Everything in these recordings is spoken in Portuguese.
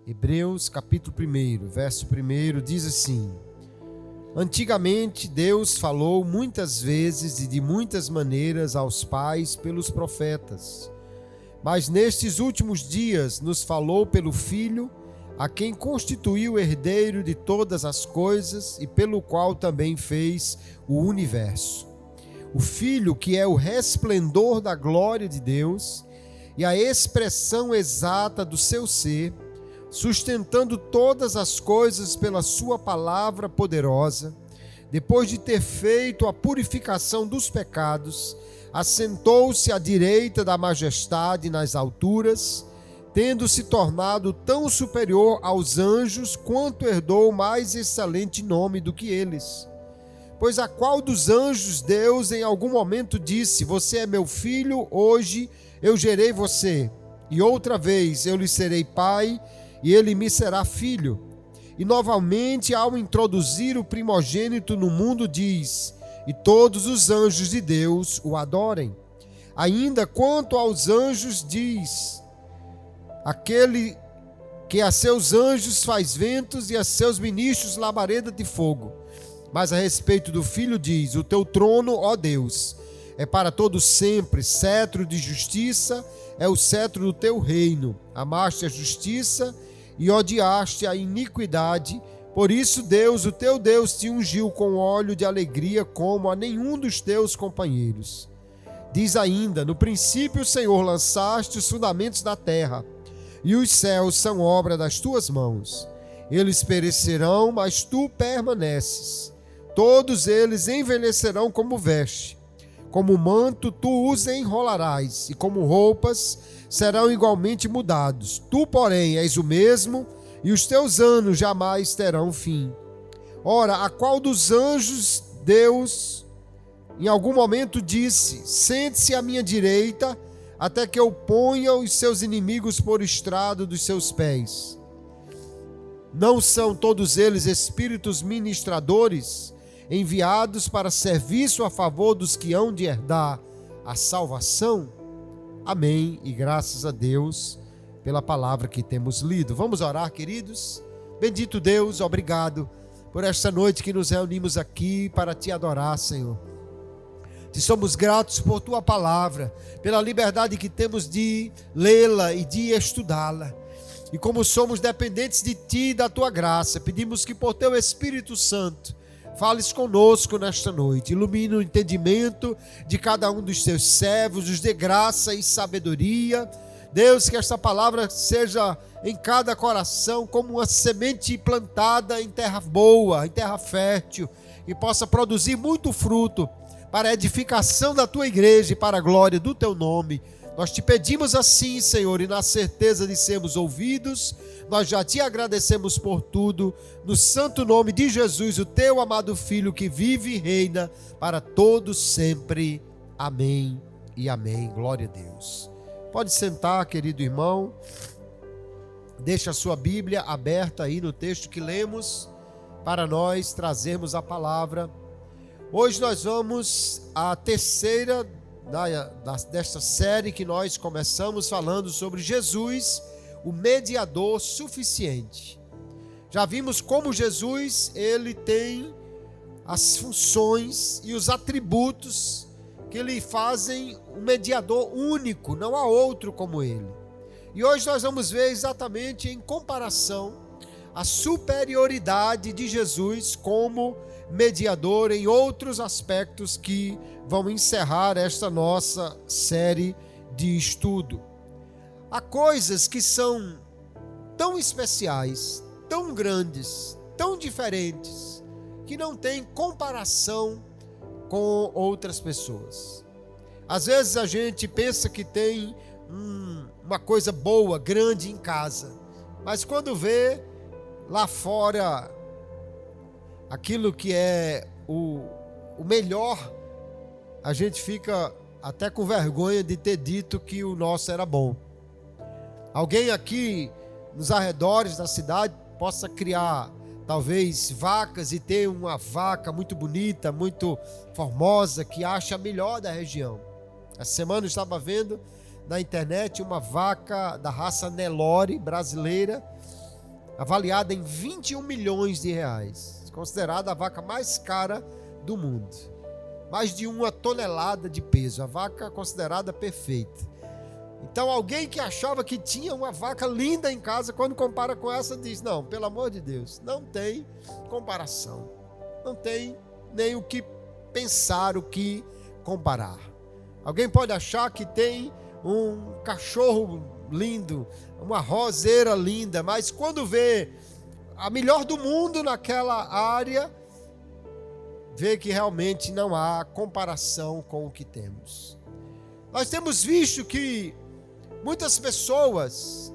Hebreus capítulo 1, verso 1 diz assim: Antigamente Deus falou muitas vezes e de muitas maneiras aos pais pelos profetas, mas nestes últimos dias nos falou pelo Filho, a quem constituiu herdeiro de todas as coisas e pelo qual também fez o universo. O Filho, que é o resplendor da glória de Deus e a expressão exata do seu ser, sustentando todas as coisas pela sua palavra poderosa, depois de ter feito a purificação dos pecados, assentou-se à direita da majestade nas alturas, tendo se tornado tão superior aos anjos quanto herdou mais excelente nome do que eles. Pois a qual dos anjos Deus em algum momento disse: Você é meu filho, hoje eu gerei você, e outra vez eu lhe serei pai, e ele me será filho. E novamente, ao introduzir o primogênito no mundo, diz: E todos os anjos de Deus o adorem. Ainda quanto aos anjos diz: Aquele que a seus anjos faz ventos e a seus ministros labareda de fogo. Mas a respeito do Filho diz: O teu trono, ó Deus, é para todo sempre, cetro de justiça é o cetro do teu reino. Amaste a justiça e odiaste a iniquidade, por isso Deus, o teu Deus, te ungiu com óleo de alegria como a nenhum dos teus companheiros. Diz ainda: No princípio, Senhor, lançaste os fundamentos da terra, e os céus são obra das tuas mãos. Eles perecerão, mas tu permaneces. Todos eles envelhecerão como veste. Como manto tu os enrolarás, e como roupas serão igualmente mudados. Tu, porém, és o mesmo, e os teus anos jamais terão fim. Ora, a qual dos anjos Deus, em algum momento, disse: Sente-se à minha direita, até que eu ponha os seus inimigos por estrado dos seus pés? Não são todos eles espíritos ministradores, enviados para serviço a favor dos que hão de herdar a salvação? Amém, e graças a Deus pela palavra que temos lido. Vamos orar, queridos? Bendito Deus, obrigado por esta noite que nos reunimos aqui para te adorar, Senhor. Te somos gratos por tua palavra, pela liberdade que temos de lê-la e de estudá-la. E como somos dependentes de ti e da tua graça, pedimos que por teu Espírito Santo fales conosco nesta noite, ilumine o entendimento de cada um dos teus servos, nos dê graça e sabedoria. Deus, que esta palavra seja em cada coração como uma semente plantada em terra boa, em terra fértil, e possa produzir muito fruto para a edificação da tua igreja e para a glória do teu nome. Nós te pedimos assim, Senhor, e na certeza de sermos ouvidos, nós já te agradecemos por tudo, no santo nome de Jesus, o teu amado Filho, que vive e reina para todos sempre. Amém e amém. Glória a Deus. Pode sentar, querido irmão. Deixa a sua Bíblia aberta aí no texto que lemos, para nós trazermos a palavra. Hoje nós vamos à terceira desta série que nós começamos falando sobre Jesus, o mediador suficiente. Já vimos como Jesus, ele tem as funções e os atributos que lhe fazem um mediador único, não há outro como ele. E hoje nós vamos ver exatamente em comparação a superioridade de Jesus como mediador em outros aspectos que vão encerrar esta nossa série de estudo. Há coisas que são tão especiais, tão grandes, tão diferentes, que não têm comparação com outras pessoas. Às vezes a gente pensa que tem uma coisa boa, grande em casa, mas quando vê lá fora aquilo que é o melhor, a gente fica até com vergonha de ter dito que o nosso era bom. Alguém aqui nos arredores da cidade possa criar talvez vacas e ter uma vaca muito bonita, muito formosa, que acha a melhor da região. Essa semana eu estava vendo na internet uma vaca da raça Nelore brasileira, avaliada em 21 milhões de reais, considerada a vaca mais cara do mundo. Mais de 1 tonelada de peso, a vaca considerada perfeita. Então alguém que achava que tinha uma vaca linda em casa, quando compara com essa, diz: não, pelo amor de Deus, não tem comparação. Não tem nem o que pensar, o que comparar. Alguém pode achar que tem um cachorro lindo, uma roseira linda, mas quando vê a melhor do mundo naquela área, vê que realmente não há comparação com o que temos. Nós temos visto que muitas pessoas,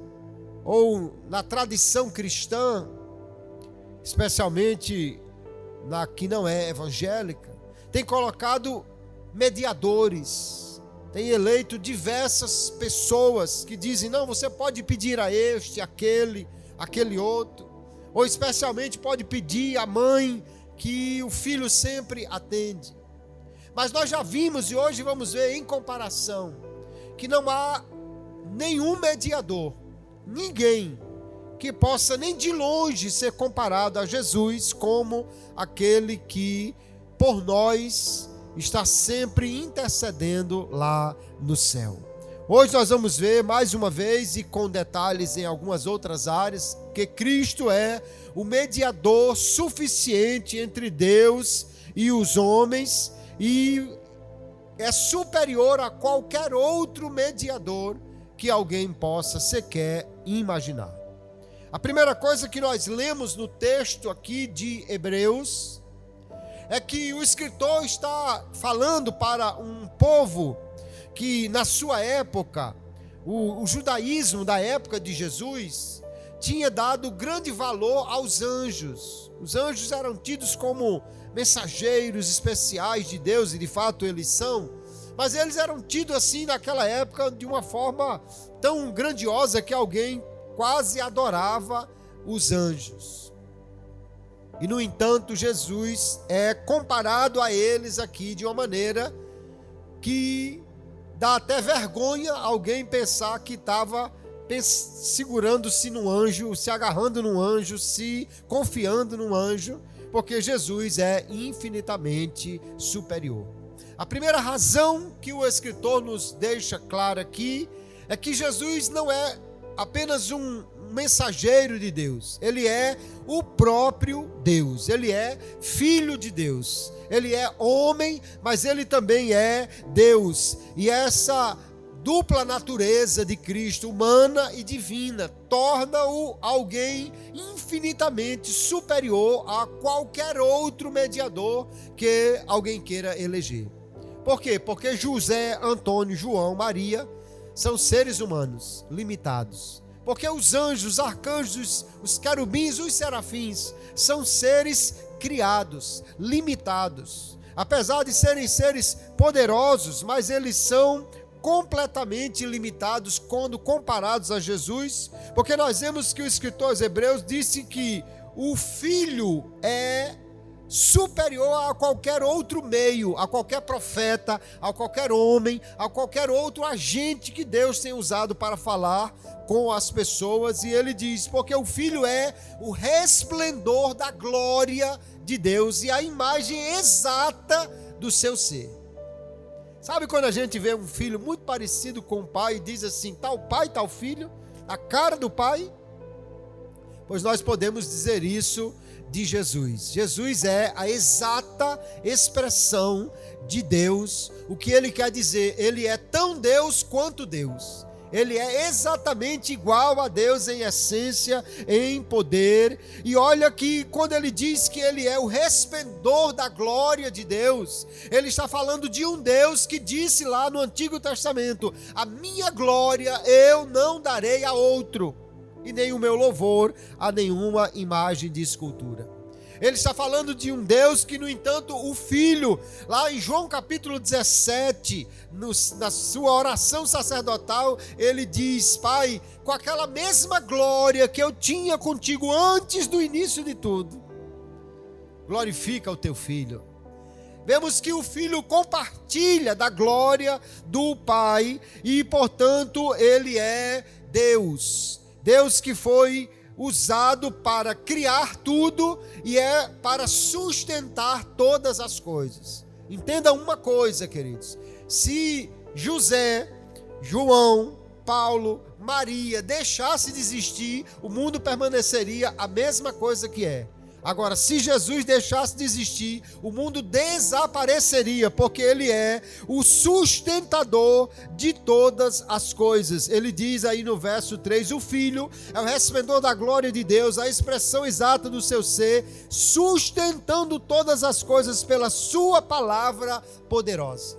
ou na tradição cristã, especialmente na que não é evangélica, tem colocado mediadores, tem eleito diversas pessoas que dizem: não, você pode pedir a este, aquele outro, ou especialmente pode pedir à mãe que o filho sempre atende. Mas nós já vimos, e hoje vamos ver em comparação, que não há nenhum mediador, ninguém que possa nem de longe ser comparado a Jesus como aquele que por nós está sempre intercedendo lá no céu. Hoje nós vamos ver mais uma vez, e com detalhes em algumas outras áreas, que Cristo é o mediador suficiente entre Deus e os homens, e é superior a qualquer outro mediador que alguém possa sequer imaginar. A primeira coisa que nós lemos no texto aqui de Hebreus é que o escritor está falando para um povo que na sua época, o judaísmo da época de Jesus, tinha dado grande valor aos anjos. Os anjos eram tidos como mensageiros especiais de Deus, e de fato eles são, mas eles eram tidos assim naquela época de uma forma tão grandiosa que alguém quase adorava os anjos. E no entanto, Jesus é comparado a eles aqui de uma maneira que dá até vergonha alguém pensar que estava segurando-se no anjo, se agarrando no anjo, se confiando no anjo, porque Jesus é infinitamente superior. A primeira razão que o escritor nos deixa clara aqui é que Jesus não é apenas um mensageiro de Deus, ele é o próprio Deus, ele é filho de Deus, ele é homem, mas ele também é Deus, e essa dupla natureza de Cristo, humana e divina, torna-o alguém infinitamente superior a qualquer outro mediador que alguém queira eleger. Por quê? Porque José, Antônio, João, Maria são seres humanos limitados. Porque os anjos, os arcanjos, os querubins, os serafins são seres criados, limitados. Apesar de serem seres poderosos, mas eles são completamente limitados quando comparados a Jesus, porque nós vemos que o escritor aos Hebreus disse que o Filho é superior a qualquer outro meio, a qualquer profeta, a qualquer homem, a qualquer outro agente que Deus tem usado para falar com as pessoas. E ele diz, porque o Filho é o resplendor da glória de Deus e a imagem exata do seu ser. Sabe quando a gente vê um filho muito parecido com o pai e diz assim, tal pai, tal filho, a cara do pai? Pois nós podemos dizer isso de Jesus. Jesus é a exata expressão de Deus. O que ele quer dizer? Ele é tão Deus quanto Deus. Ele é exatamente igual a Deus em essência, em poder. E olha que quando ele diz que ele é o resplendor da glória de Deus, ele está falando de um Deus que disse lá no Antigo Testamento, a minha glória eu não darei a outro, e nem o meu louvor a nenhuma imagem de escultura. Ele está falando de um Deus que, no entanto, o Filho, lá em João capítulo 17, na sua oração sacerdotal, ele diz, Pai, com aquela mesma glória que eu tinha contigo antes do início de tudo, glorifica o teu Filho. Vemos que o Filho compartilha da glória do Pai e, portanto, ele é Deus. Deus que foi usado para criar tudo e é para sustentar todas as coisas. Entenda uma coisa, queridos: se José, João, Paulo, Maria deixasse de existir, o mundo permaneceria a mesma coisa que é. Agora, se Jesus deixasse de existir, o mundo desapareceria, porque ele é o sustentador de todas as coisas. Ele diz aí no verso 3, o Filho é o resplendor da glória de Deus, a expressão exata do seu ser, sustentando todas as coisas pela sua palavra poderosa.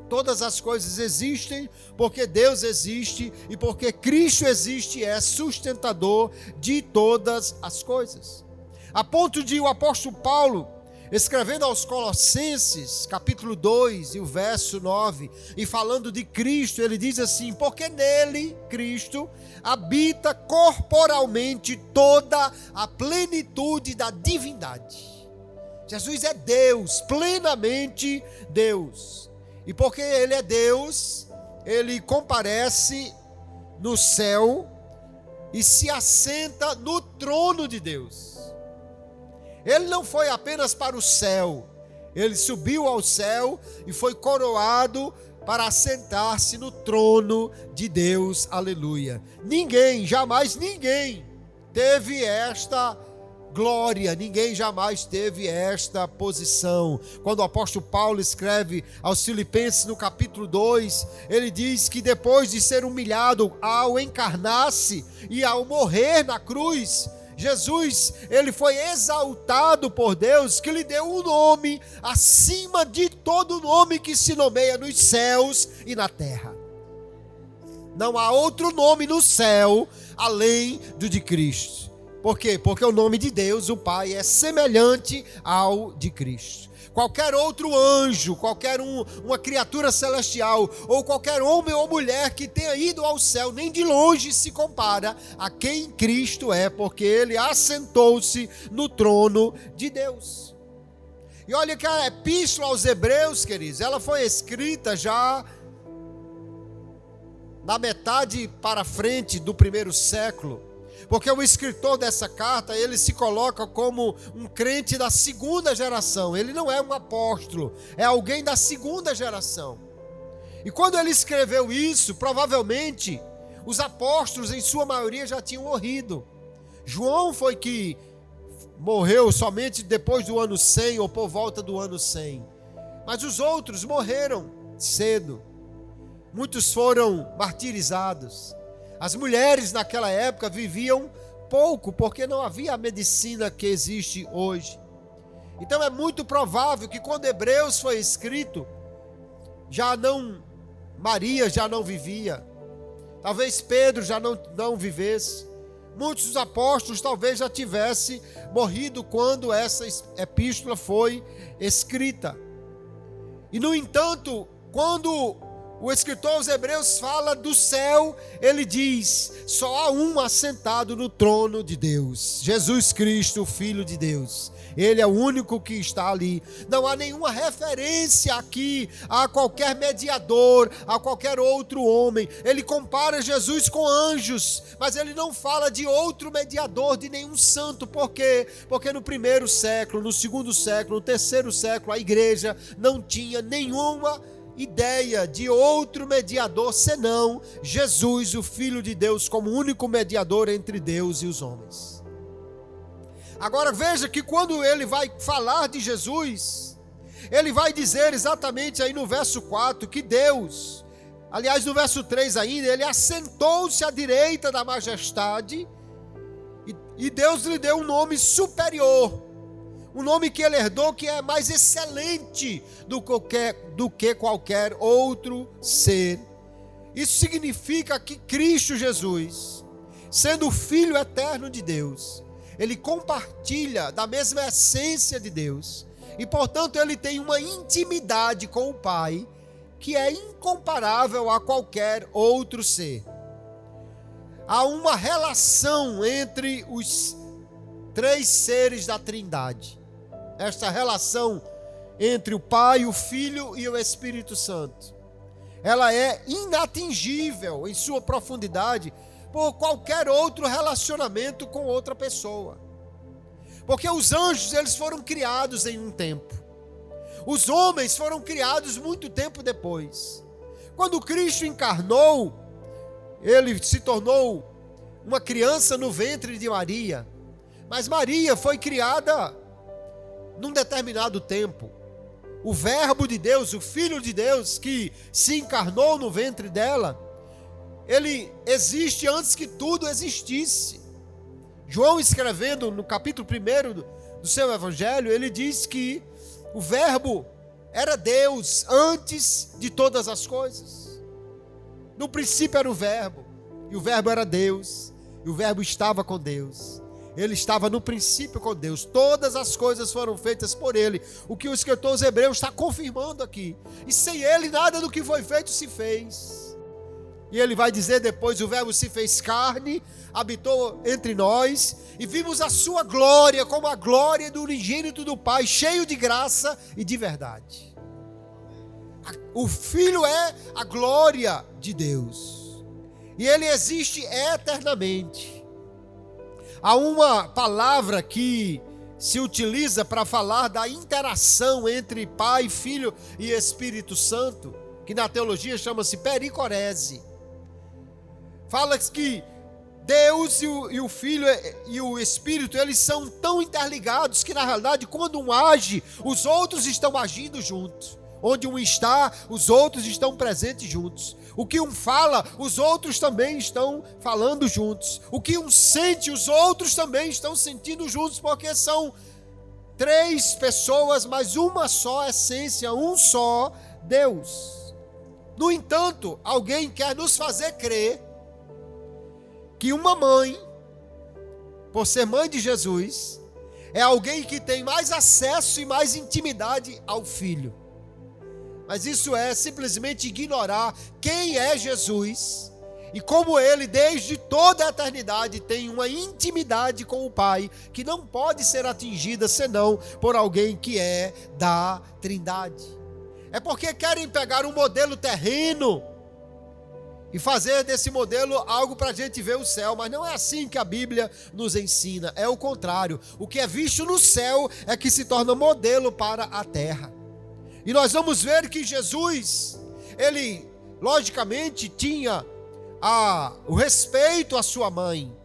Todas as coisas existem porque Deus existe e porque Cristo existe e é sustentador de todas as coisas. A ponto de o apóstolo Paulo, escrevendo aos Colossenses, capítulo 2 e o verso 9, e falando de Cristo, ele diz assim: porque nele, Cristo, habita corporalmente toda a plenitude da divindade. Jesus é Deus, plenamente Deus. E porque ele é Deus, ele comparece no céu e se assenta no trono de Deus. Ele não foi apenas para o céu, ele subiu ao céu e foi coroado para assentar-se no trono de Deus, aleluia. Ninguém, jamais ninguém teve esta glória, ninguém jamais teve esta posição. Quando o apóstolo Paulo escreve aos Filipenses no capítulo 2, ele diz que depois de ser humilhado ao encarnar-se e ao morrer na cruz, Jesus, ele foi exaltado por Deus, que lhe deu um nome acima de todo nome que se nomeia nos céus e na terra. Não há outro nome no céu além do de Cristo. Por quê? Porque o nome de Deus, o Pai, é semelhante ao de Cristo. Qualquer outro anjo, qualquer uma criatura celestial, ou qualquer homem ou mulher que tenha ido ao céu, nem de longe se compara a quem Cristo é, porque ele assentou-se no trono de Deus. E olha que a epístola aos Hebreus, queridos, ela foi escrita já na metade para frente do primeiro século. Porque o escritor dessa carta, ele se coloca como um crente da segunda geração. Ele não é um apóstolo, é alguém da segunda geração. E quando ele escreveu isso, provavelmente, os apóstolos, em sua maioria, já tinham morrido. João foi que morreu somente depois do ano 100, ou por volta do ano 100. Mas os outros morreram cedo. Muitos foram martirizados. As mulheres naquela época viviam pouco, porque não havia a medicina que existe hoje. Então é muito provável que quando Hebreus foi escrito, Maria já não vivia. Talvez Pedro já não vivesse. Muitos dos apóstolos talvez já tivessem morrido quando essa epístola foi escrita. E no entanto, quando o escritor aos Hebreus fala do céu, ele diz: só há um assentado no trono de Deus, Jesus Cristo, o Filho de Deus. Ele é o único que está ali. Não há nenhuma referência aqui a qualquer mediador, a qualquer outro homem. Ele compara Jesus com anjos, mas ele não fala de outro mediador, de nenhum santo. Por quê? Porque no primeiro século, no segundo século, no terceiro século, a igreja não tinha nenhuma ideia de outro mediador senão Jesus, o Filho de Deus, como único mediador entre Deus e os homens. Agora veja que quando ele vai falar de Jesus, ele vai dizer exatamente aí no verso 4 que Deus, aliás no verso 3 ainda, ele assentou-se à direita da majestade e Deus lhe deu um nome superior. Um nome que ele herdou, que é mais excelente do que qualquer outro ser. Isso significa que Cristo Jesus, sendo o Filho eterno de Deus, ele compartilha da mesma essência de Deus. E portanto ele tem uma intimidade com o Pai que é incomparável a qualquer outro ser. Há uma relação entre os três seres da Trindade. Esta relação entre o Pai, o Filho e o Espírito Santo, ela é inatingível em sua profundidade, por qualquer outro relacionamento com outra pessoa. Porque os anjos, eles foram criados em um tempo. Os homens foram criados muito tempo depois. Quando Cristo encarnou, ele se tornou uma criança no ventre de Maria. Mas Maria foi criada num determinado tempo. O Verbo de Deus, o Filho de Deus, que se encarnou no ventre dela, ele existe antes que tudo existisse. João, escrevendo no capítulo 1 do seu evangelho, ele diz que o Verbo era Deus antes de todas as coisas. No princípio era o Verbo, e o Verbo era Deus, e o Verbo estava com Deus. Ele estava no princípio com Deus. Todas as coisas foram feitas por Ele. O que o escritor aos Hebreus está confirmando aqui. E sem Ele nada do que foi feito se fez. E ele vai dizer depois: o Verbo se fez carne, habitou entre nós, e vimos a sua glória como a glória do unigênito do Pai, cheio de graça e de verdade. O Filho é a glória de Deus. E Ele existe eternamente. Há uma palavra que se utiliza para falar da interação entre Pai, Filho e Espírito Santo, que na teologia chama-se pericorese. Fala que Deus e o Filho e o Espírito, eles são tão interligados que na realidade quando um age, os outros estão agindo juntos. Onde um está, os outros estão presentes juntos. O que um fala, os outros também estão falando juntos. O que um sente, os outros também estão sentindo juntos, porque são três pessoas, mas uma só essência, um só Deus. No entanto, alguém quer nos fazer crer que uma mãe, por ser mãe de Jesus, é alguém que tem mais acesso e mais intimidade ao Filho. Mas isso é simplesmente ignorar quem é Jesus e como Ele, desde toda a eternidade, tem uma intimidade com o Pai que não pode ser atingida senão por alguém que é da Trindade. É porque querem pegar um modelo terreno e fazer desse modelo algo para a gente ver o céu, mas não é assim que a Bíblia nos ensina, é o contrário. O que é visto no céu é que se torna modelo para a terra. E nós vamos ver que Jesus, ele logicamente tinha o respeito à sua mãe.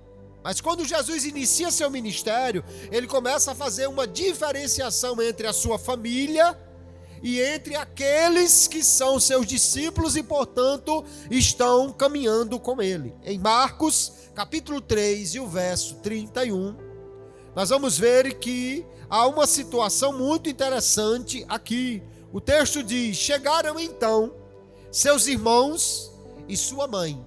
Mas quando Jesus inicia seu ministério, ele começa a fazer uma diferenciação entre a sua família e entre aqueles que são seus discípulos e, portanto, estão caminhando com ele. Em Marcos, capítulo 3 e o verso 31, nós vamos ver que há uma situação muito interessante aqui. O texto diz: chegaram então seus irmãos e sua mãe,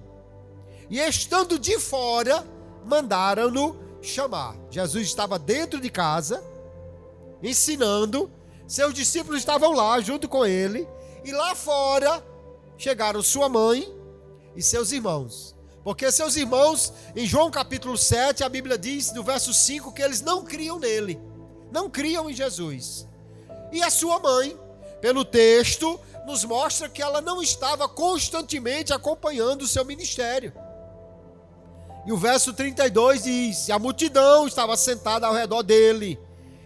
e estando de fora, mandaram-no chamar. Jesus estava dentro de casa, ensinando, seus discípulos estavam lá junto com ele, e lá fora chegaram sua mãe e seus irmãos. Porque seus irmãos, em João capítulo 7, a Bíblia diz, no verso 5, que eles não criam nele, não criam em Jesus. E a sua mãe, pelo texto, nos mostra que ela não estava constantemente acompanhando o seu ministério. E o verso 32 diz: a multidão estava sentada ao redor dele,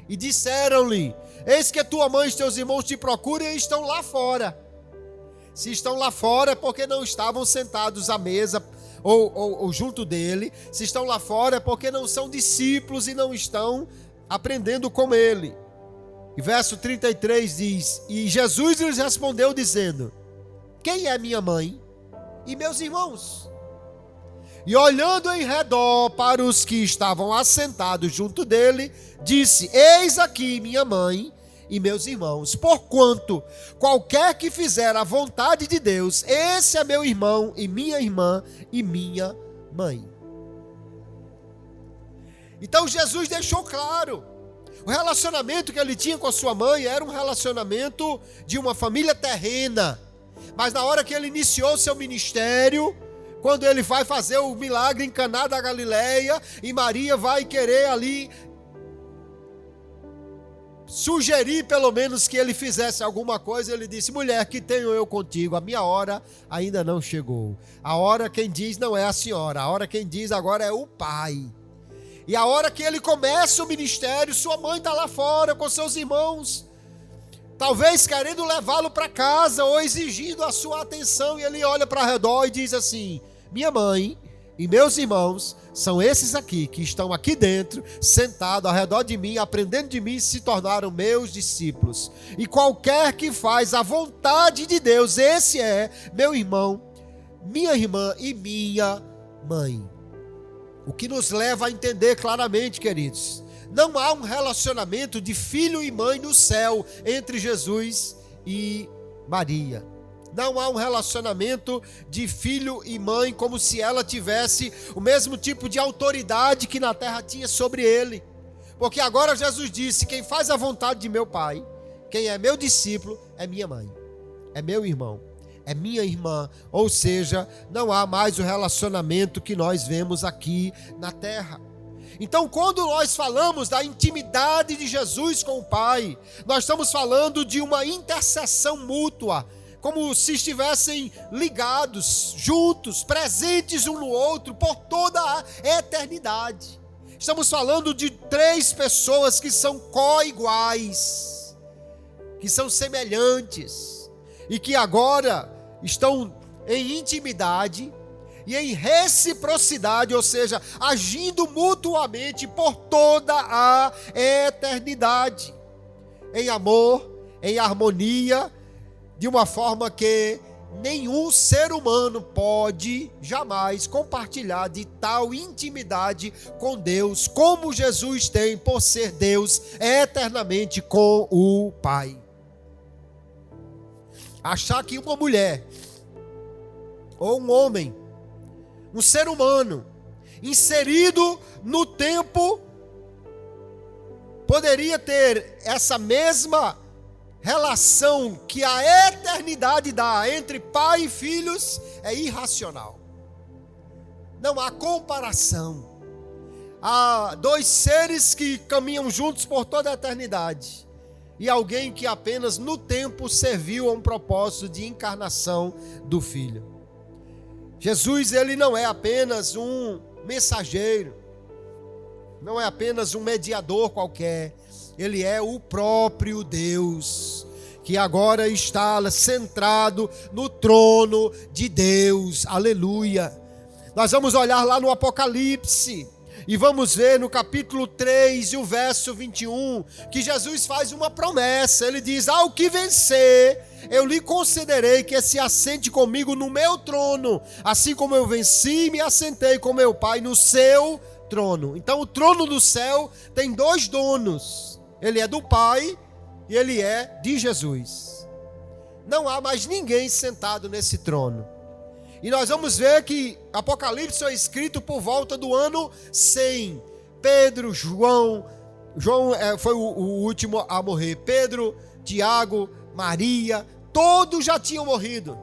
e disseram-lhe: eis que tua mãe e teus irmãos te procuram e estão lá fora. Se estão lá fora é porque não estavam sentados à mesa ou junto dele. Se estão lá fora é porque não são discípulos e não estão aprendendo com ele. E verso 33 diz: e Jesus lhes respondeu dizendo: quem é minha mãe e meus irmãos? E olhando em redor para os que estavam assentados junto dele, disse: eis aqui minha mãe e meus irmãos. Porquanto qualquer que fizer a vontade de Deus, esse é meu irmão e minha irmã e minha mãe. Então Jesus deixou claro: o relacionamento que ele tinha com a sua mãe era um relacionamento de uma família terrena. Mas na hora que ele iniciou seu ministério, quando ele vai fazer o milagre em Caná da Galileia, e Maria vai querer ali sugerir pelo menos que ele fizesse alguma coisa, ele disse: mulher, que tenho eu contigo? A minha hora ainda não chegou. A hora quem diz não é a senhora, a hora quem diz agora é o pai. E a hora que ele começa o ministério, sua mãe está lá fora com seus irmãos, talvez querendo levá-lo para casa ou exigindo a sua atenção, e ele olha para redor e diz assim: minha mãe e meus irmãos são esses aqui, que estão aqui dentro, sentados ao redor de mim, aprendendo de mim, se tornaram meus discípulos. E qualquer que faz a vontade de Deus, esse é meu irmão, minha irmã e minha mãe. O que nos leva a entender claramente, queridos, não há um relacionamento de filho e mãe no céu entre Jesus e Maria. Não há um relacionamento de filho e mãe como se ela tivesse o mesmo tipo de autoridade que na terra tinha sobre ele. Porque agora Jesus disse: quem faz a vontade de meu Pai, quem é meu discípulo, é minha mãe, é meu irmão, é minha irmã. Ou seja, não há mais o relacionamento que nós vemos aqui na terra. Então, quando nós falamos da intimidade de Jesus com o Pai, nós estamos falando de uma intercessão mútua, como se estivessem ligados, juntos, presentes um no outro por toda a eternidade. Estamos falando de três pessoas que são co-iguais, que são semelhantes e que agora estão em intimidade e em reciprocidade, ou seja, agindo mutuamente por toda a eternidade, em amor, em harmonia, de uma forma que nenhum ser humano pode jamais compartilhar de tal intimidade com Deus, como Jesus tem por ser Deus eternamente com o Pai. Achar que uma mulher ou um homem, um ser humano inserido no tempo, poderia ter essa mesma relação que a eternidade dá entre pai e filhos é irracional. Não há comparação. Há dois seres que caminham juntos por toda a eternidade e alguém que apenas no tempo serviu a um propósito de encarnação do Filho. Jesus, ele não é apenas um mensageiro, não é apenas um mediador qualquer. Ele é o próprio Deus, que agora está centrado no trono de Deus. Aleluia. Nós vamos olhar lá no Apocalipse e vamos ver no capítulo 3 e o verso 21, que Jesus faz uma promessa. Ele diz: ao que vencer, eu lhe concederei que se assente comigo no meu trono, assim como eu venci e me assentei com meu Pai no seu trono. Então o trono do céu tem dois donos. Ele é do Pai e ele é de Jesus. Não há mais ninguém sentado nesse trono. E nós vamos ver que Apocalipse foi escrito por volta do ano 100. Pedro, João foi o último a morrer. Pedro, Tiago, Maria, todos já tinham morrido.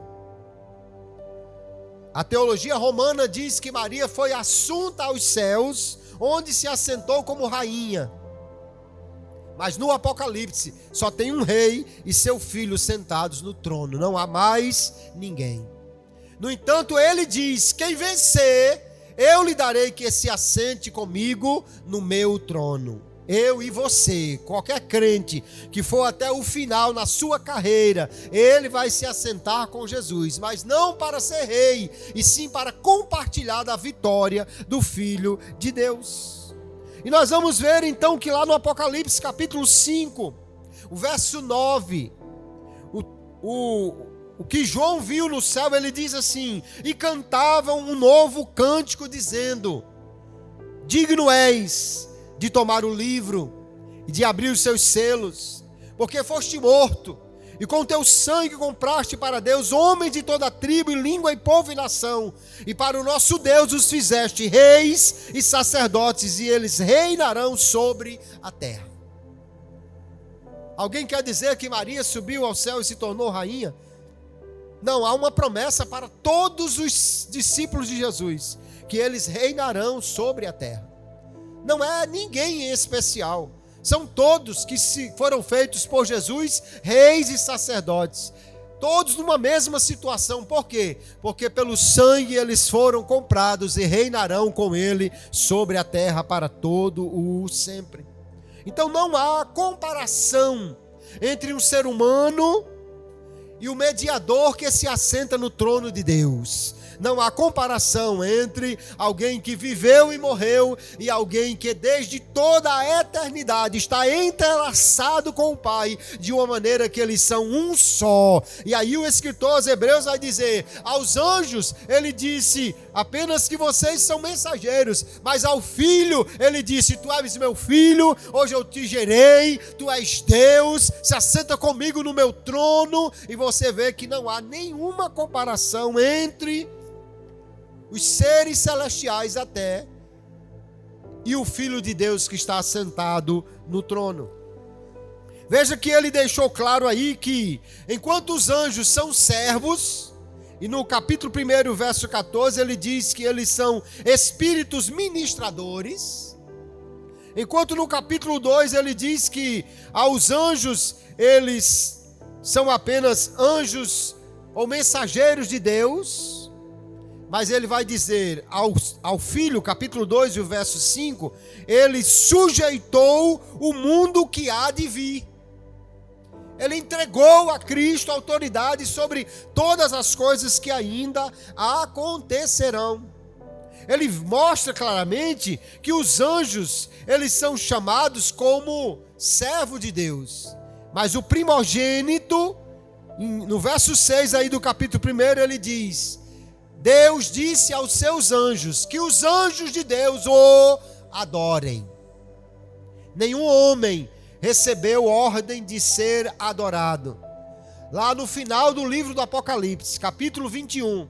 A teologia romana diz que Maria foi assunta aos céus, onde se assentou como rainha. Mas no Apocalipse só tem um rei e seu filho sentados no trono. Não há mais ninguém. No entanto, ele diz: quem vencer, eu lhe darei que se assente comigo no meu trono. Eu e você, qualquer crente que for até o final na sua carreira, ele vai se assentar com Jesus, mas não para ser rei, e sim para compartilhar da vitória do Filho de Deus. E nós vamos ver então que lá no Apocalipse capítulo 5, o verso 9, o que João viu no céu, ele diz assim: e cantavam um novo cântico dizendo: digno és de tomar o livro e de abrir os seus selos, porque foste morto, e com teu sangue compraste para Deus homens de toda tribo, e língua, e povo, e nação, e para o nosso Deus os fizeste reis e sacerdotes, e eles reinarão sobre a terra. Alguém quer dizer que Maria subiu ao céu e se tornou rainha? Não, há uma promessa para todos os discípulos de Jesus, que eles reinarão sobre a terra. Não é ninguém em especial. São todos que foram feitos por Jesus, reis e sacerdotes. Todos numa mesma situação. Por quê? Porque pelo sangue eles foram comprados e reinarão com ele sobre a terra para todo o sempre. Então não há comparação entre um ser humano e o mediador que se assenta no trono de Deus. Não há comparação entre alguém que viveu e morreu e alguém que desde toda a eternidade está entrelaçado com o Pai de uma maneira que eles são um só. E aí o escritor aos Hebreus vai dizer, aos anjos ele disse apenas que vocês são mensageiros, mas ao Filho ele disse, tu és meu filho, hoje eu te gerei, tu és Deus, se assenta comigo no meu trono. E você vê que não há nenhuma comparação entre os seres celestiais até e o Filho de Deus que está assentado no trono. Veja que ele deixou claro aí que enquanto os anjos são servos, e no capítulo 1, verso 14, ele diz que eles são espíritos ministradores, enquanto no capítulo 2 ele diz que aos anjos eles são apenas anjos ou mensageiros de Deus. Mas ele vai dizer ao Filho, capítulo 2, e o verso 5, ele sujeitou o mundo que há de vir. Ele entregou a Cristo autoridade sobre todas as coisas que ainda acontecerão. Ele mostra claramente que os anjos, eles são chamados como servo de Deus. Mas o primogênito, no verso 6 aí do capítulo 1, ele diz, Deus disse aos seus anjos que os anjos de Deus o adorem. Nenhum homem recebeu ordem de ser adorado. Lá no final do livro do Apocalipse, capítulo 21,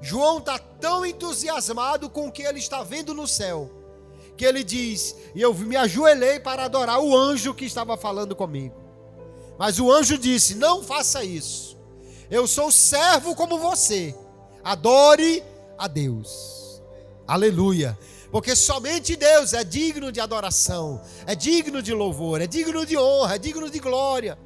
João está tão entusiasmado com o que ele está vendo no céu, que ele diz, e eu me ajoelhei para adorar o anjo que estava falando comigo. Mas o anjo disse, não faça isso. Eu sou servo como você. Adore a Deus. Aleluia. Porque somente Deus é digno de adoração, é digno de louvor, é digno de honra, é digno de glória.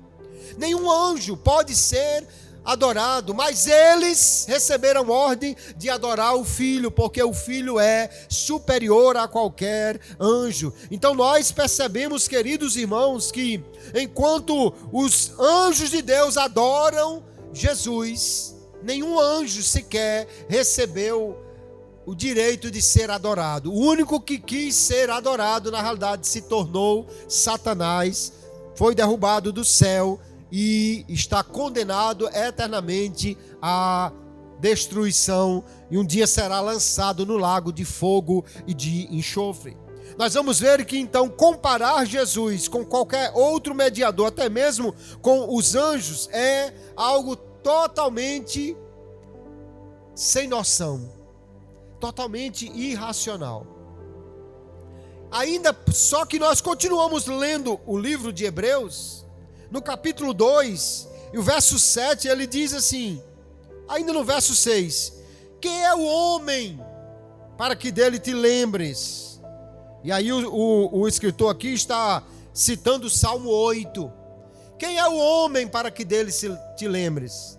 Nenhum anjo pode ser adorado, mas eles receberam ordem de adorar o Filho, porque o Filho é superior a qualquer anjo. Então nós percebemos, queridos irmãos, que enquanto os anjos de Deus adoram Jesus, nenhum anjo sequer recebeu o direito de ser adorado. O único que quis ser adorado, na realidade, se tornou Satanás, foi derrubado do céu e está condenado eternamente à destruição, e um dia será lançado no lago de fogo e de enxofre. Nós vamos ver que então comparar Jesus com qualquer outro mediador, até mesmo com os anjos, é algo totalmente sem noção, totalmente irracional. Ainda só que nós continuamos lendo o livro de Hebreus, no capítulo 2, e o verso 7, ele diz assim, ainda no verso 6, quem é o homem para que dele te lembres? E aí o escritor aqui está citando o Salmo 8. Quem é o homem para que dele te lembres?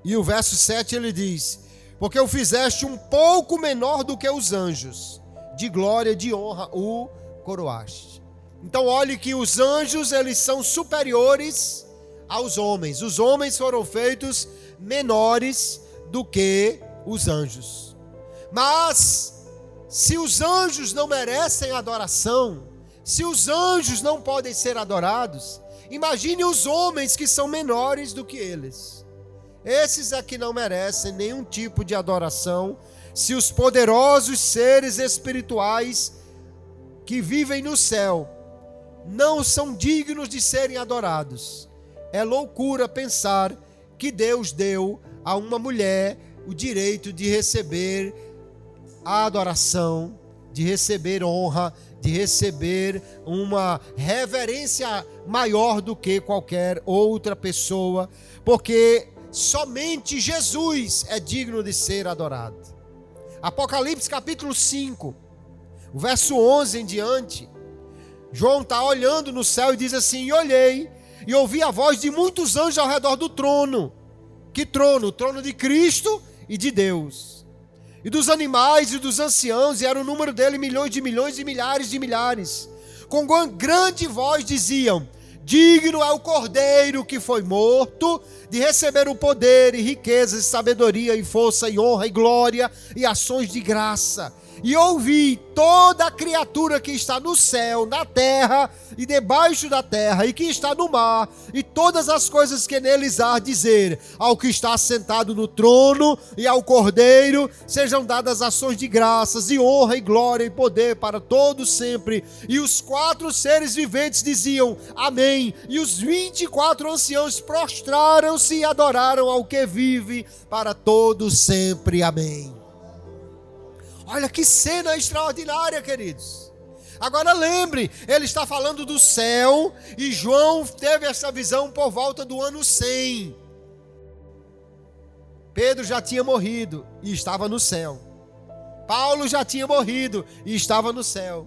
E o verso 7 ele diz, porque o fizeste um pouco menor do que os anjos, de glória e de honra o coroaste. Então olhe que os anjos, eles são superiores aos homens. Os homens foram feitos menores do que os anjos. Mas se os anjos não merecem adoração, se os anjos não podem ser adorados, imagine os homens que são menores do que eles. Esses é que não merecem nenhum tipo de adoração. Se os poderosos seres espirituais que vivem no céu não são dignos de serem adorados, é loucura pensar que Deus deu a uma mulher o direito de receber a adoração, de receber honra, de receber uma reverência maior do que qualquer outra pessoa, porque somente Jesus é digno de ser adorado. Apocalipse capítulo 5, o verso 11 em diante, João está olhando no céu e diz assim: e olhei, e ouvi a voz de muitos anjos ao redor do trono. Que trono? O trono de Cristo e de Deus. E dos animais e dos anciãos, e era o número dele milhões e milhares de milhares. Com grande voz diziam: digno é o Cordeiro que foi morto de receber o poder e riquezas, e sabedoria e força e honra e glória e ações de graça. E ouvi toda a criatura que está no céu, na terra e debaixo da terra, e que está no mar, e todas as coisas que neles há, dizer: ao que está sentado no trono e ao Cordeiro sejam dadas ações de graças, e honra e glória e poder para todos sempre. E os 4 seres viventes diziam: amém. E os 24 anciãos prostraram-se e adoraram ao que vive para todos sempre. Amém. Olha que cena extraordinária, queridos. Agora lembre, ele está falando do céu, e João teve essa visão por volta do ano 100. Pedro já tinha morrido e estava no céu. Paulo já tinha morrido e estava no céu.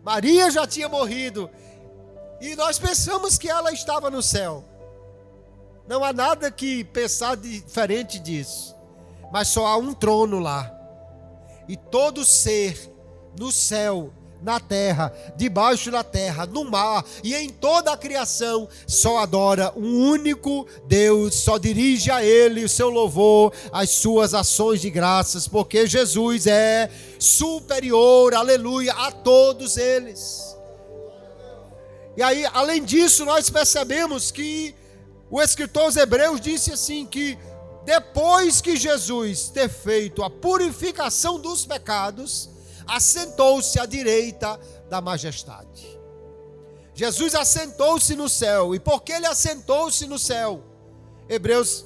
Maria já tinha morrido e nós pensamos que ela estava no céu. Não há nada que pensar diferente disso, mas só há um trono lá. E todo ser no céu, na terra, debaixo da terra, no mar e em toda a criação só adora um único Deus, só dirige a Ele o seu louvor, as suas ações de graças, porque Jesus é superior, aleluia, a todos eles. E aí, além disso, nós percebemos que o escritor aos Hebreus disse assim, que depois que Jesus ter feito a purificação dos pecados, assentou-se à direita da majestade. Jesus assentou-se no céu. E porque ele assentou-se no céu, Hebreus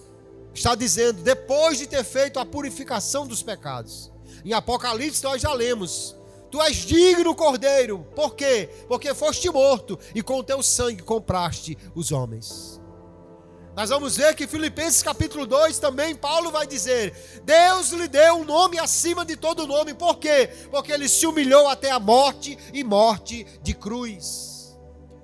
está dizendo, depois de ter feito a purificação dos pecados. Em Apocalipse nós já lemos: tu és digno, Cordeiro. Por quê? Porque foste morto e com o teu sangue compraste os homens. Nós vamos ver que Filipenses capítulo 2 também Paulo vai dizer: Deus lhe deu um nome acima de todo nome. Por quê? Porque ele se humilhou até a morte, e morte de cruz.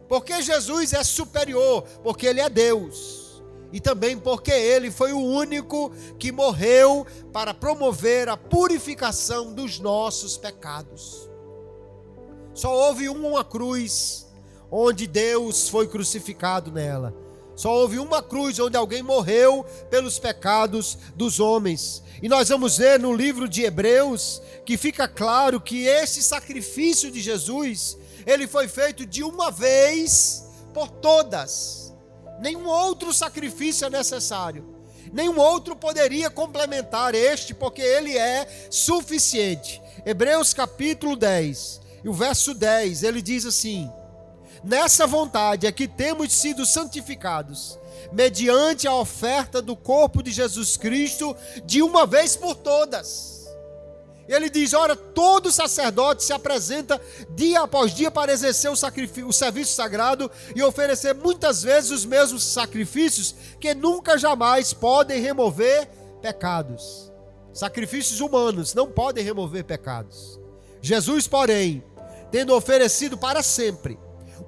Porque Jesus é superior, porque ele é Deus. E também porque ele foi o único que morreu para promover a purificação dos nossos pecados. Só houve uma cruz onde Deus foi crucificado nela. Só houve uma cruz onde alguém morreu pelos pecados dos homens. E nós vamos ver no livro de Hebreus que fica claro que esse sacrifício de Jesus, ele foi feito de uma vez por todas. Nenhum outro sacrifício é necessário. Nenhum outro poderia complementar este, porque ele é suficiente. Hebreus capítulo 10, e o verso 10, ele diz assim: nessa vontade é que temos sido santificados, mediante a oferta do corpo de Jesus Cristo, de uma vez por todas. Ele diz: ora, todo sacerdote se apresenta dia após dia para exercer o serviço sagrado e oferecer muitas vezes os mesmos sacrifícios que nunca jamais podem remover pecados. Sacrifícios humanos não podem remover pecados. Jesus, porém, tendo oferecido para sempre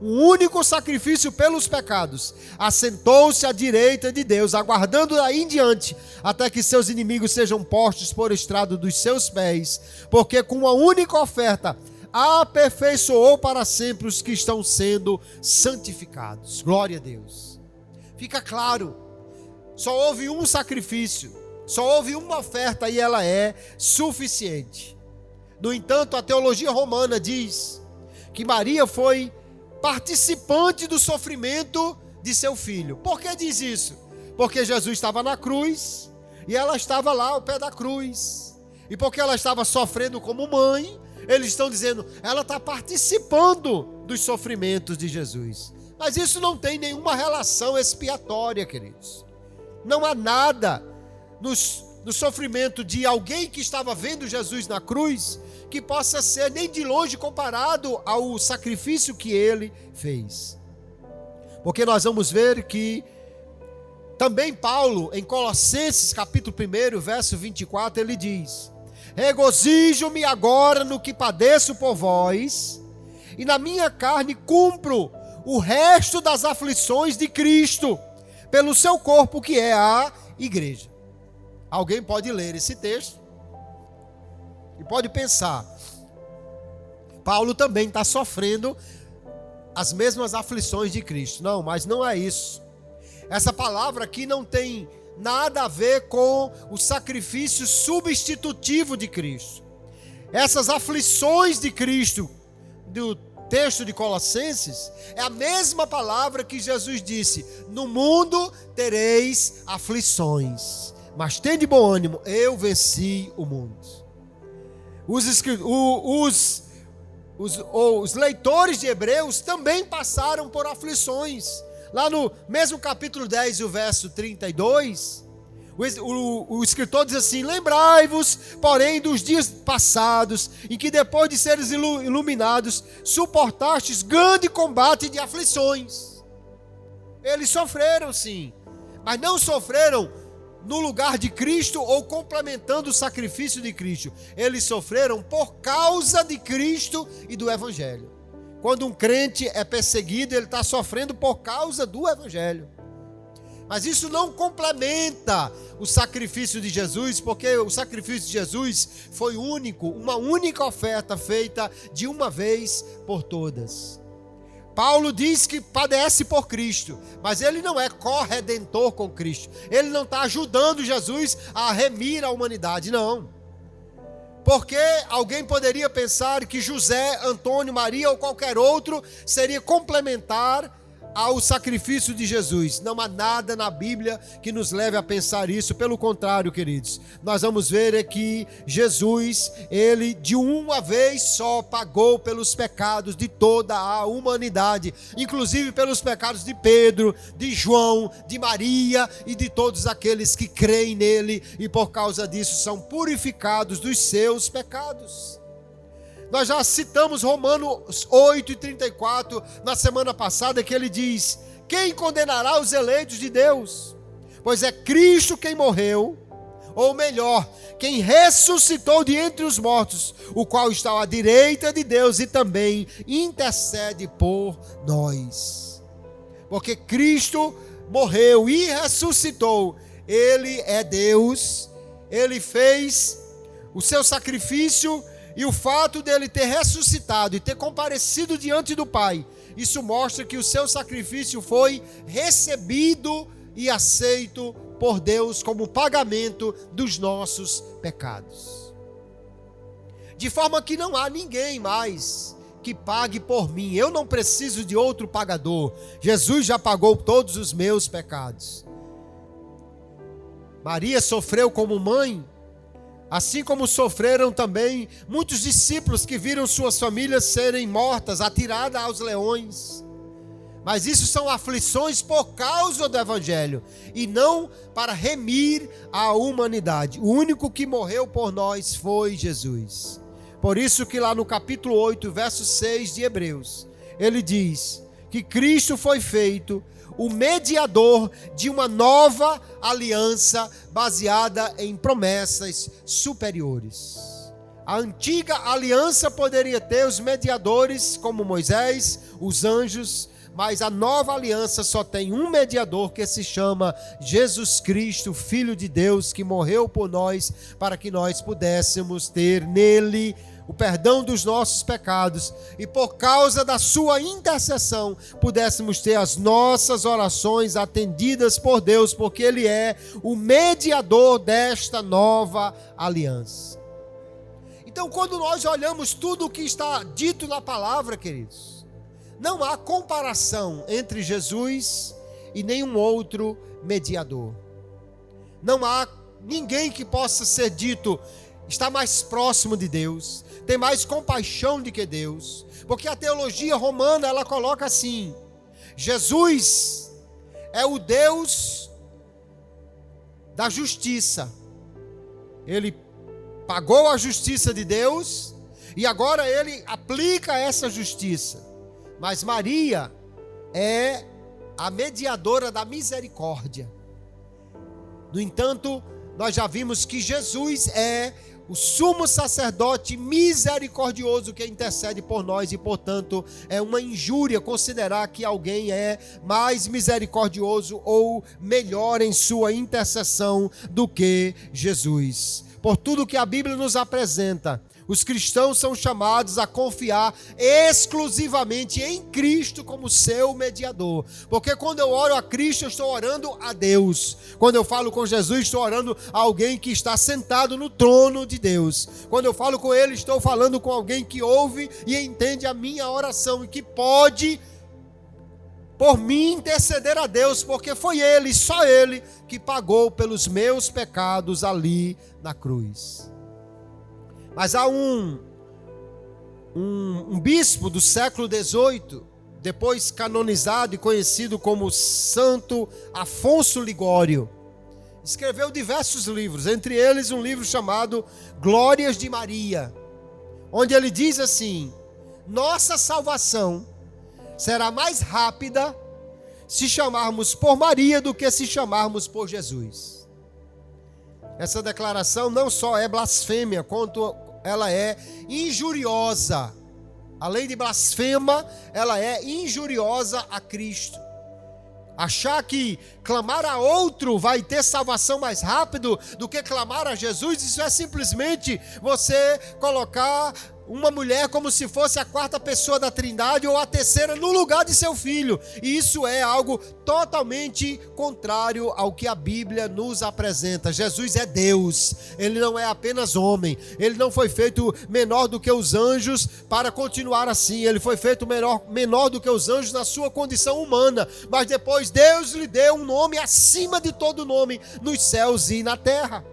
um único sacrifício pelos pecados, assentou-se à direita de Deus, aguardando daí em diante até que seus inimigos sejam postos por estrado dos seus pés, porque com uma única oferta aperfeiçoou para sempre os que estão sendo santificados. Glória a Deus. Fica claro, só houve um sacrifício, só houve uma oferta e ela é suficiente. No entanto, a teologia romana diz que Maria foi participante do sofrimento de seu filho. Por que diz isso? Porque Jesus estava na cruz e ela estava lá ao pé da cruz. E porque ela estava sofrendo como mãe, eles estão dizendo, ela está participando dos sofrimentos de Jesus. Mas isso não tem nenhuma relação expiatória, queridos. Não há nada no sofrimento de alguém que estava vendo Jesus na cruz que possa ser nem de longe comparado ao sacrifício que ele fez. Porque nós vamos ver que também Paulo, em Colossenses capítulo 1, verso 24, ele diz: regozijo-me agora no que padeço por vós, e na minha carne cumpro o resto das aflições de Cristo, pelo seu corpo, que é a igreja. Alguém pode ler esse texto e pode pensar, Paulo também está sofrendo as mesmas aflições de Cristo. Não, mas não é isso. Essa palavra aqui não tem nada a ver com o sacrifício substitutivo de Cristo. Essas aflições de Cristo, do texto de Colossenses, é a mesma palavra que Jesus disse: no mundo tereis aflições, mas tende bom ânimo, eu venci o mundo. Os leitores de Hebreus também passaram por aflições. Lá no mesmo capítulo 10, o verso 32, o escritor diz assim: lembrai-vos, porém, dos dias passados, em que depois de seres iluminados, suportastes grande combate de aflições. Eles sofreram sim, mas não sofreram no lugar de Cristo ou complementando o sacrifício de Cristo. Eles sofreram por causa de Cristo e do Evangelho. Quando um crente é perseguido, ele está sofrendo por causa do Evangelho. Mas isso não complementa o sacrifício de Jesus, porque o sacrifício de Jesus foi único, uma única oferta feita de uma vez por todas. Paulo diz que padece por Cristo, mas ele não é corredentor com Cristo. Ele não está ajudando Jesus a remir a humanidade, não. Porque alguém poderia pensar que José, Antônio, Maria ou qualquer outro seria complementar ao sacrifício de Jesus. Não há nada na Bíblia que nos leve a pensar isso. Pelo contrário, queridos, nós vamos ver que Jesus, ele de uma vez só pagou pelos pecados de toda a humanidade, inclusive pelos pecados de Pedro, de João, de Maria e de todos aqueles que creem nele e por causa disso são purificados dos seus pecados. Nós já citamos Romanos 8:34 na semana passada, que ele diz: quem condenará os eleitos de Deus? Pois é Cristo quem morreu, ou melhor, quem ressuscitou de entre os mortos, o qual está à direita de Deus e também intercede por nós. Porque Cristo morreu e ressuscitou, ele é Deus, ele fez o seu sacrifício. E o fato dele ter ressuscitado e ter comparecido diante do Pai, isso mostra que o seu sacrifício foi recebido e aceito por Deus como pagamento dos nossos pecados. De forma que não há ninguém mais que pague por mim. Eu não preciso de outro pagador. Jesus já pagou todos os meus pecados. Maria sofreu como mãe, assim como sofreram também muitos discípulos que viram suas famílias serem mortas, atiradas aos leões. Mas isso são aflições por causa do Evangelho e não para remir a humanidade. O único que morreu por nós foi Jesus. Por isso que lá no capítulo 8, verso 6 de Hebreus, ele diz que Cristo foi feito o mediador de uma nova aliança baseada em promessas superiores. A antiga aliança poderia ter os mediadores como Moisés, os anjos, mas a nova aliança só tem um mediador, que se chama Jesus Cristo, Filho de Deus, que morreu por nós para que nós pudéssemos ter nele o perdão dos nossos pecados e por causa da sua intercessão pudéssemos ter as nossas orações atendidas por Deus, porque ele é o mediador desta nova aliança. Então, quando nós olhamos tudo o que está dito na palavra, queridos, não há comparação entre Jesus e nenhum outro mediador. Não há ninguém que possa ser dito está mais próximo de Deus, tem mais compaixão do que Deus, porque a teologia romana ela coloca assim: Jesus é o Deus da justiça, ele pagou a justiça de Deus e agora ele aplica essa justiça, mas Maria é a mediadora da misericórdia. No entanto, nós já vimos que Jesus é o sumo sacerdote misericordioso que intercede por nós e, portanto, é uma injúria considerar que alguém é mais misericordioso ou melhor em sua intercessão do que Jesus. Por tudo que a Bíblia nos apresenta, os cristãos são chamados a confiar exclusivamente em Cristo como seu mediador. Porque quando eu oro a Cristo, eu estou orando a Deus. Quando eu falo com Jesus, estou orando a alguém que está sentado no trono de Deus. Quando eu falo com Ele, estou falando com alguém que ouve e entende a minha oração e que pode, por mim, interceder a Deus, porque foi Ele, só Ele, que pagou pelos meus pecados ali na cruz. Mas há um bispo do século XVIII, depois canonizado e conhecido como Santo Afonso Ligório, escreveu diversos livros, entre eles um livro chamado Glórias de Maria, onde ele diz assim: nossa salvação será mais rápida se chamarmos por Maria do que se chamarmos por Jesus. Essa declaração não só é blasfêmia, quanto ela é injuriosa. Além de blasfema, ela é injuriosa a Cristo. Achar que clamar a outro vai ter salvação mais rápido do que clamar a Jesus, isso é simplesmente você colocar uma mulher como se fosse a quarta pessoa da Trindade ou a terceira no lugar de seu filho. E isso é algo totalmente contrário ao que a Bíblia nos apresenta. Jesus é Deus, Ele não é apenas homem. Ele não foi feito menor do que os anjos para continuar assim. Ele foi feito menor do que os anjos na sua condição humana. Mas depois Deus lhe deu um nome acima de todo nome nos céus e na terra.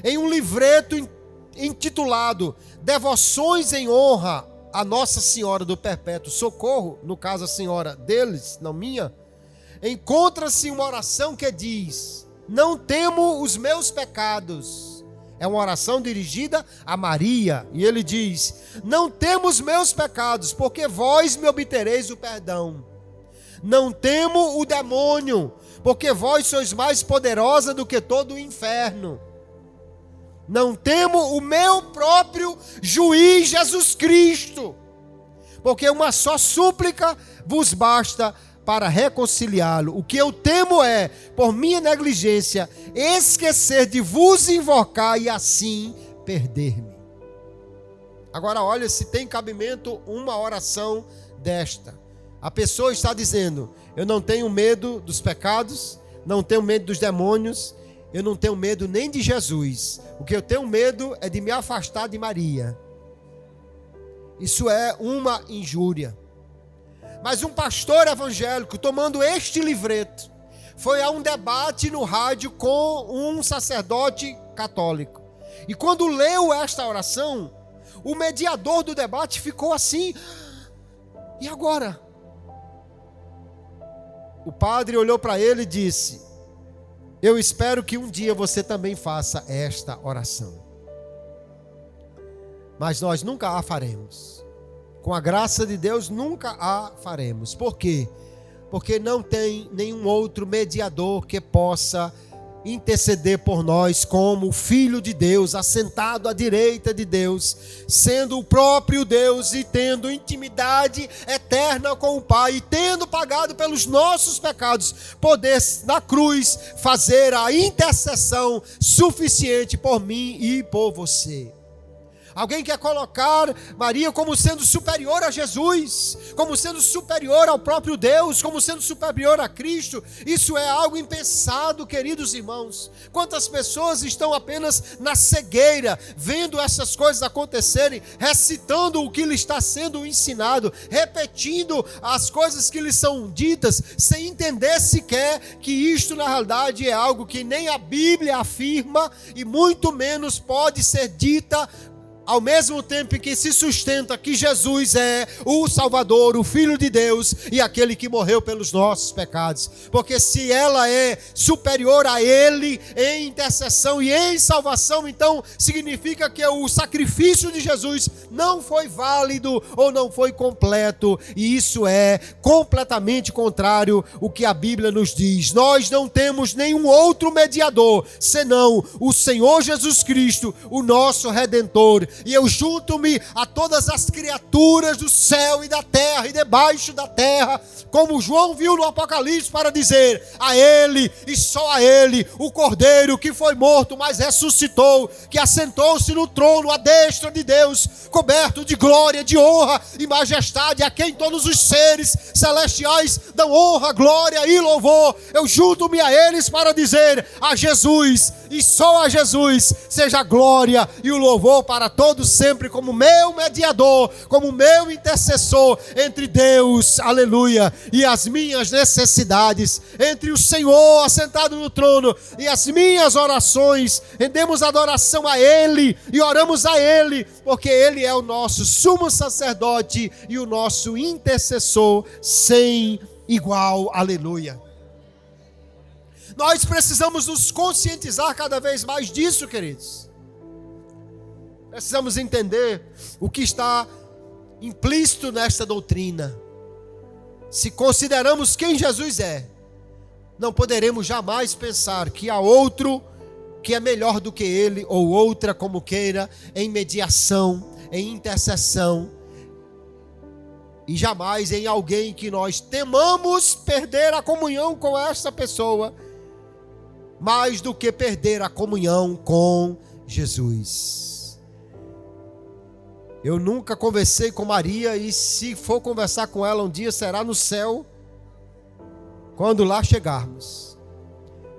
Em um livreto intitulado Devoções em Honra a Nossa Senhora do Perpétuo Socorro, no caso a senhora deles, não minha, encontra-se uma oração que diz: não temo os meus pecados. É uma oração dirigida a Maria, e ele diz: não temo os meus pecados, porque vós me obtereis o perdão. Não temo o demônio, porque vós sois mais poderosa do que todo o inferno. Não temo o meu próprio juiz Jesus Cristo, porque uma só súplica vos basta para reconciliá-lo. O que eu temo é, por minha negligência, esquecer de vos invocar e assim perder-me. Agora olha se tem cabimento uma oração desta. A pessoa está dizendo: eu não tenho medo dos pecados, não tenho medo dos demônios, eu não tenho medo nem de Jesus. O que eu tenho medo é de me afastar de Maria. Isso é uma injúria. Mas um pastor evangélico, tomando este livreto, foi a um debate no rádio com um sacerdote católico. E quando leu esta oração, o mediador do debate ficou assim: e agora? O padre olhou para ele e disse: eu espero que um dia você também faça esta oração. Mas nós nunca a faremos. Com a graça de Deus, nunca a faremos. Por quê? Porque não tem nenhum outro mediador que possa interceder por nós como o Filho de Deus, assentado à direita de Deus, sendo o próprio Deus e tendo intimidade eterna com o Pai, e tendo pagado pelos nossos pecados, poder na cruz fazer a intercessão suficiente por mim e por você. Alguém quer colocar Maria como sendo superior a Jesus, como sendo superior ao próprio Deus, como sendo superior a Cristo. Isso é algo impensado, queridos irmãos. Quantas pessoas estão apenas na cegueira, vendo essas coisas acontecerem, recitando o que lhe está sendo ensinado, repetindo as coisas que lhes são ditas, sem entender sequer que isto na realidade é algo que nem a Bíblia afirma e muito menos pode ser dita ao mesmo tempo que se sustenta que Jesus é o Salvador, o Filho de Deus e aquele que morreu pelos nossos pecados. Porque se ela é superior a Ele em intercessão e em salvação, então significa que o sacrifício de Jesus não foi válido ou não foi completo. E isso é completamente contrário ao que a Bíblia nos diz. Nós não temos nenhum outro mediador senão o Senhor Jesus Cristo, o nosso Redentor. E eu junto-me a todas as criaturas do céu e da terra e debaixo da terra, como João viu no Apocalipse, para dizer: a Ele e só a Ele, o Cordeiro que foi morto, mas ressuscitou, que assentou-se no trono à destra de Deus, coberto de glória, de honra e majestade, a quem todos os seres celestiais dão honra, glória e louvor. Eu junto-me a eles para dizer: a Jesus e só a Jesus seja a glória e o louvor para todos sempre, como meu mediador, como meu intercessor entre Deus, aleluia, e as minhas necessidades, entre o Senhor assentado no trono e as minhas orações. Rendemos adoração a Ele e oramos a Ele, porque Ele é o nosso sumo sacerdote e o nosso intercessor sem igual, aleluia. Nós precisamos nos conscientizar cada vez mais disso, queridos. Precisamos entender o que está implícito nesta doutrina. Se consideramos quem Jesus é, não poderemos jamais pensar que há outro que é melhor do que Ele, ou outra, como queira, em mediação, em intercessão, e jamais em alguém que nós temamos perder a comunhão com essa pessoa, mais do que perder a comunhão com Jesus. Eu nunca conversei com Maria, e se for conversar com ela um dia será no céu, quando lá chegarmos.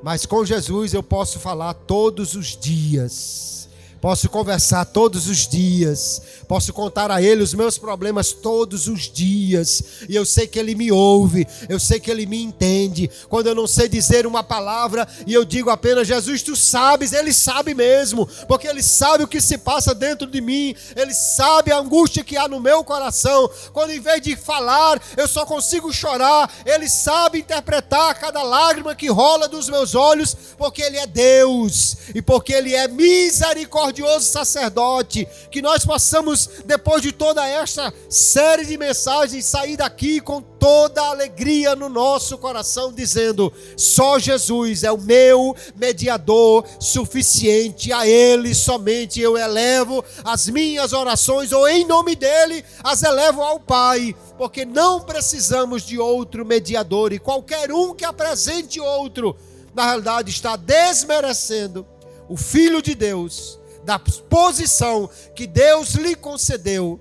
Mas com Jesus eu posso falar todos os dias, posso conversar todos os dias, posso contar a Ele os meus problemas todos os dias, e eu sei que Ele me ouve, eu sei que Ele me entende. Quando eu não sei dizer uma palavra e eu digo apenas: Jesus, tu sabes, Ele sabe mesmo, porque Ele sabe o que se passa dentro de mim, Ele sabe a angústia que há no meu coração. Quando em vez de falar eu só consigo chorar, Ele sabe interpretar cada lágrima que rola dos meus olhos, porque Ele é Deus e porque Ele é misericordioso sacerdote. Que nós possamos, depois de toda esta série de mensagens, sair daqui com toda a alegria no nosso coração, dizendo: só Jesus é o meu mediador suficiente, a Ele somente eu elevo as minhas orações, ou em nome dEle as elevo ao Pai, porque não precisamos de outro mediador, e qualquer um que apresente outro, na realidade está desmerecendo o Filho de Deus, da posição que Deus lhe concedeu,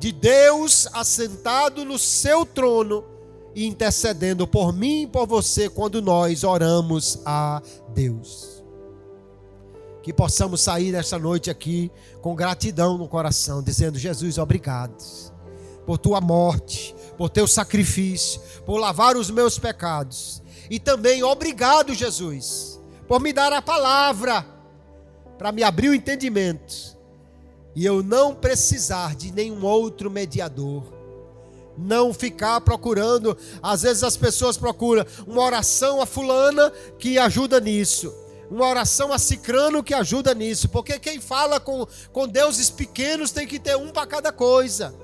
de Deus assentado no seu trono e intercedendo por mim e por você quando nós oramos a Deus. Que possamos sair nesta noite aqui com gratidão no coração, dizendo: Jesus, obrigado por tua morte, por teu sacrifício, por lavar os meus pecados, e também obrigado, Jesus, por me dar a palavra para me abrir o entendimento e eu não precisar de nenhum outro mediador, não ficar procurando. Às vezes as pessoas procuram uma oração a fulana que ajuda nisso, uma oração a cicrano que ajuda nisso, porque quem fala com deuses pequenos tem que ter um para cada coisa.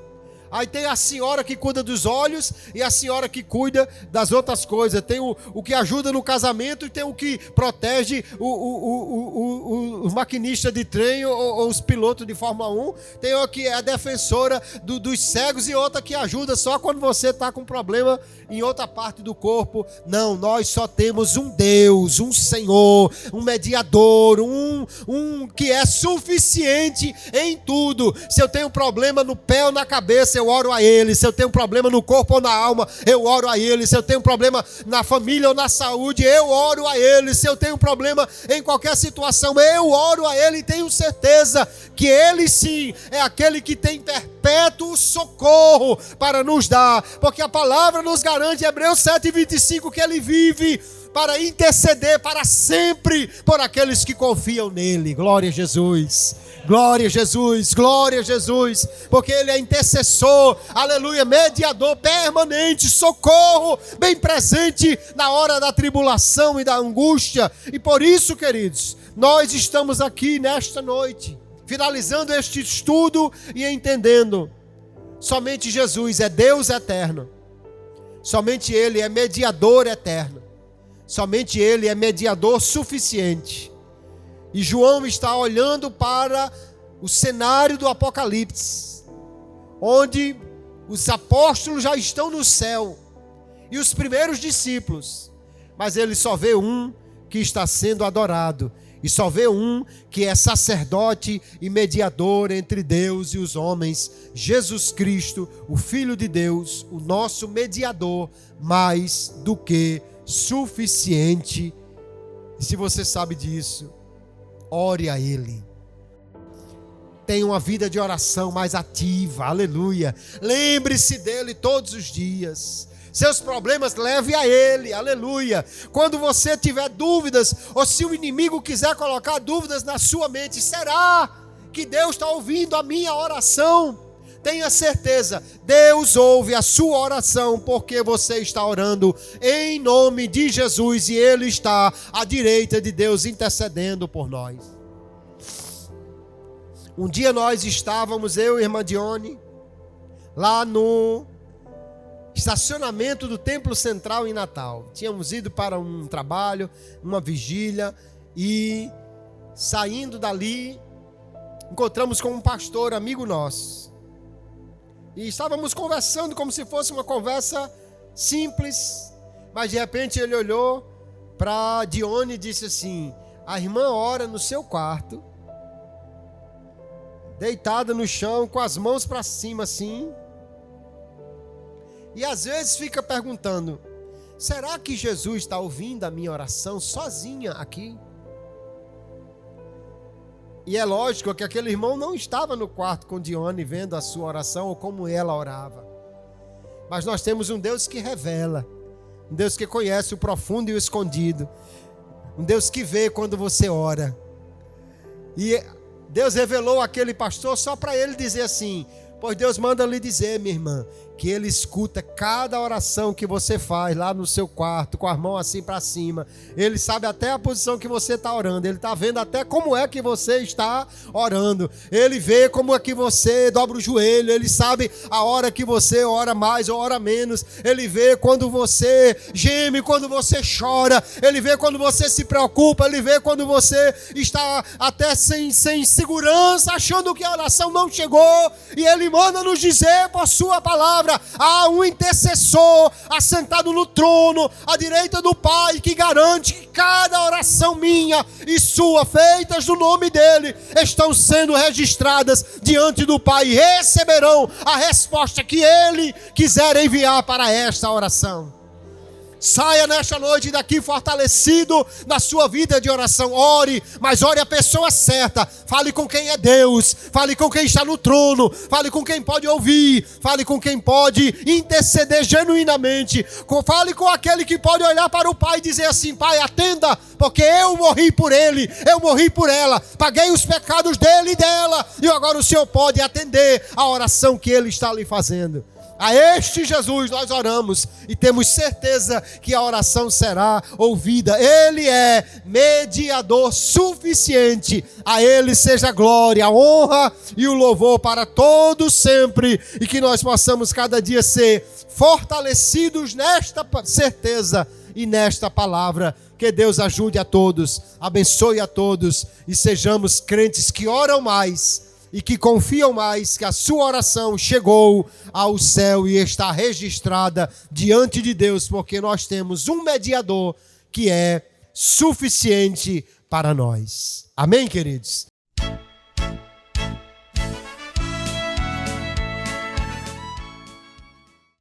Aí tem a senhora que cuida dos olhos e a senhora que cuida das outras coisas. Tem o que ajuda no casamento e tem o que protege o maquinista de trem ou os pilotos de Fórmula 1. Tem o que é a defensora dos cegos e outra que ajuda só quando você está com problema em outra parte do corpo. Não, nós só temos um Deus, um Senhor, um mediador, um que é suficiente em tudo. Se eu tenho problema no pé ou na cabeça, eu oro a Ele. Se eu tenho problema no corpo ou na alma, eu oro a Ele. Se eu tenho problema na família ou na saúde, eu oro a Ele. Se eu tenho problema em qualquer situação, eu oro a Ele, e tenho certeza que Ele sim é aquele que tem perpétuo socorro para nos dar, porque a palavra nos garante, Hebreus 7:25, que Ele vive para interceder para sempre por aqueles que confiam nele. Glória a Jesus. Glória a Jesus, glória a Jesus, porque Ele é intercessor, aleluia, mediador permanente, socorro bem presente na hora da tribulação e da angústia. E por isso, queridos, nós estamos aqui nesta noite, finalizando este estudo e entendendo, somente Jesus é Deus eterno, somente Ele é mediador eterno, somente Ele é mediador suficiente. E João está olhando para o cenário do Apocalipse, onde os apóstolos já estão no céu, e os primeiros discípulos, mas ele só vê um que está sendo adorado, e só vê um que é sacerdote e mediador entre Deus e os homens, Jesus Cristo, o Filho de Deus, o nosso mediador, mais do que suficiente. E se você sabe disso, ore a Ele. Tenha uma vida de oração mais ativa, aleluia. Lembre-se dEle todos os dias. Seus problemas, leve a Ele, aleluia. Quando você tiver dúvidas, ou se o inimigo quiser colocar dúvidas na sua mente, será que Deus está ouvindo a minha oração? Tenha certeza, Deus ouve a sua oração, porque você está orando em nome de Jesus, e Ele está à direita de Deus intercedendo por nós. Um dia nós estávamos, eu e a irmã Dione, lá no estacionamento do Templo Central em Natal. Tínhamos ido para um trabalho, uma vigília, e saindo dali, encontramos com um pastor amigo nosso. E estávamos conversando como se fosse uma conversa simples, mas de repente ele olhou para Dione e disse assim: a irmã ora no seu quarto, deitada no chão, com as mãos para cima assim, e às vezes fica perguntando: será que Jesus está ouvindo a minha oração sozinha aqui? E é lógico que aquele irmão não estava no quarto com Dione vendo a sua oração ou como ela orava. Mas nós temos um Deus que revela, um Deus que conhece o profundo e o escondido, um Deus que vê quando você ora. E Deus revelou aquele pastor só para ele dizer assim: pois Deus manda lhe dizer, minha irmã, que Ele escuta cada oração que você faz lá no seu quarto, com as mãos assim para cima. Ele sabe até a posição que você está orando. Ele está vendo até como é que você está orando. Ele vê como é que você dobra o joelho. Ele sabe a hora que você ora mais ou ora menos. Ele vê quando você geme, quando você chora. Ele vê quando você se preocupa. Ele vê quando você está até sem segurança, achando que a oração não chegou. E Ele manda nos dizer por sua palavra: há um intercessor assentado no trono à direita do Pai, que garante que cada oração minha e sua, feitas no nome dele, estão sendo registradas diante do Pai e receberão a resposta que ele quiser enviar para esta oração. Saia nesta noite daqui fortalecido na sua vida de oração. Ore, mas ore a pessoa certa. Fale com quem é Deus, fale com quem está no trono, fale com quem pode ouvir, fale com quem pode interceder genuinamente, fale com aquele que pode olhar para o Pai e dizer assim: Pai, atenda, porque eu morri por ele, eu morri por ela, paguei os pecados dele e dela, e agora o Senhor pode atender a oração que ele está lhe fazendo. A este Jesus nós oramos e temos certeza que a oração será ouvida. Ele é mediador suficiente. A Ele seja a glória, a honra e o louvor para todos sempre. E que nós possamos cada dia ser fortalecidos nesta certeza e nesta palavra. Que Deus ajude a todos, abençoe a todos e sejamos crentes que oram mais e que confiam mais, que a sua oração chegou ao céu e está registrada diante de Deus, porque nós temos um mediador que é suficiente para nós. Amém, queridos?